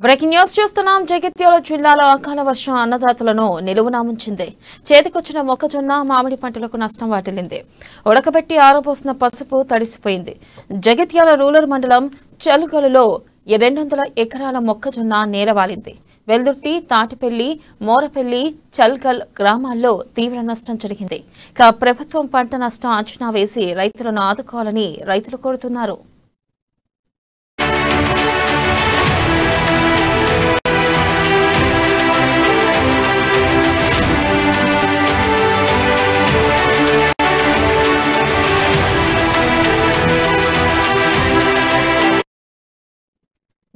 Breaking news చూస్తున్నాం. జగిత్యాల జిల్లాలో అకాల వర్షం అన్నదాతలను నిలువునా ముంచింది. చేతికొచ్చిన మొక్కజొన్న, మామిడి పంటలకు నష్టం వాటిల్లింది. ఉడకబెట్టి ఆరబోసిన పసుపు తడిసిపోయింది. జగిత్యాల రూరల్ మండలం చలుగలులో 200 ఎకరాల మొక్కజొన్న నేలవాలింది. వెల్దుర్తి, తాటిపల్లి, మోరపల్లి, చల్గల్ గ్రామాల్లో తీవ్ర నష్టం జరిగింది. ప్రభుత్వం పంట నష్టం అంచనా వేసి రైతులను ఆదుకోవాలని రైతులు కోరుతున్నారు.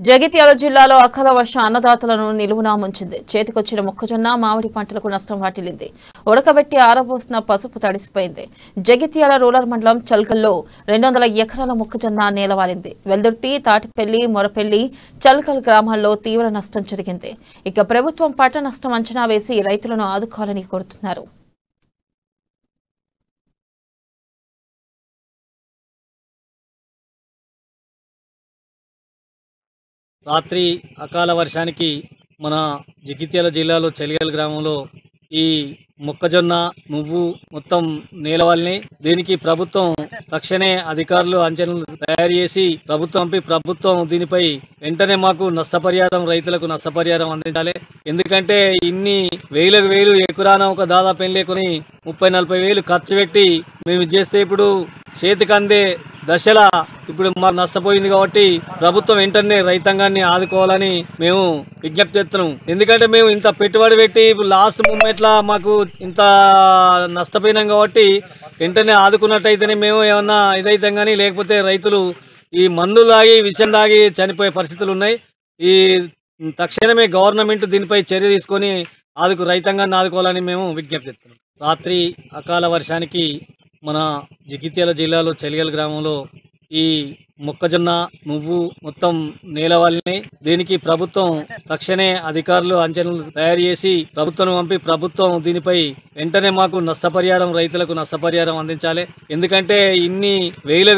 జగిత్యాల జిల్లాలో అకాల వర్షం అన్నదాతలను నిలువునా ముంచింది. చేతికొచ్చిన మొక్కజొన్న, మామిడి పంటలకు నష్టం వాటిల్లింది. ఉడకబెట్టి ఆరబోసిన పసుపు తడిసిపోయింది. జగిత్యాల రూరల్ మండలం చల్గల్లో 200 ఎకరాల మొక్కజొన్న నేలవాలింది. వెల్దుర్తి, తాటిపల్లి, మొరపల్లి, చల్గల్ గ్రామాల్లో తీవ్ర నష్టం జరిగింది. ప్రభుత్వం పంట నష్టం అంచనా వేసి రైతులను ఆదుకోవాలని కోరుతున్నారు. రాత్రి అకాల వర్షానికి మన జగిత్యాల జిల్లాలో చలిగల్ గ్రామంలో ఈ మొక్కజొన్న, నువ్వు మొత్తం నేలవాలిని. దీనికి ప్రభుత్వం తక్షణే అధికారులు అంచనాలు తయారు చేసి ప్రభుత్వం దీనిపై వెంటనే మాకు నష్టపరిహారం, రైతులకు నష్టపరిహారం అందించాలి. ఎందుకంటే ఇన్ని వేలు ఎకరాన ఒక దాదాపు లేకొని 30-40 వేలు ఖర్చు పెట్టి మేము చేస్తే ఇప్పుడు చేతికి అందే దశల ఇప్పుడు మాకు నష్టపోయింది. కాబట్టి ప్రభుత్వం వెంటనే రైతాంగాన్ని ఆదుకోవాలని మేము విజ్ఞప్తి చేస్తున్నాం. ఎందుకంటే మేము ఇంత పెట్టుబడి పెట్టి లాస్ట్ మూమెంట్లా మాకు ఇంత నష్టపోయినాం. కాబట్టి వెంటనే ఆదుకున్నట్టయితేనే మేము ఏమన్నా ఇదైతాం, కానీ లేకపోతే రైతులు ఈ మందు తాగి, విషం తాగి చనిపోయే పరిస్థితులు ఉన్నాయి. ఈ తక్షణమే గవర్నమెంట్ దీనిపై చర్య తీసుకొని రైతాంగాన్ని ఆదుకోవాలని మేము విజ్ఞప్తి చేస్తున్నాం. రాత్రి అకాల వర్షానికి మన జగిత్యాల జిల్లాలో చలిగల్ గ్రామంలో ఈ మొక్కజొన్న, నువ్వు మొత్తం నేలవాలిని. దీనికి ప్రభుత్వం తక్షణే అధికారులు అంచనాలు తయారు చేసి ప్రభుత్వం దీనిపై వెంటనే మాకు నష్టపరిహారం, రైతులకు నష్టపరిహారం అందించాలి. ఎందుకంటే ఇన్ని వేలు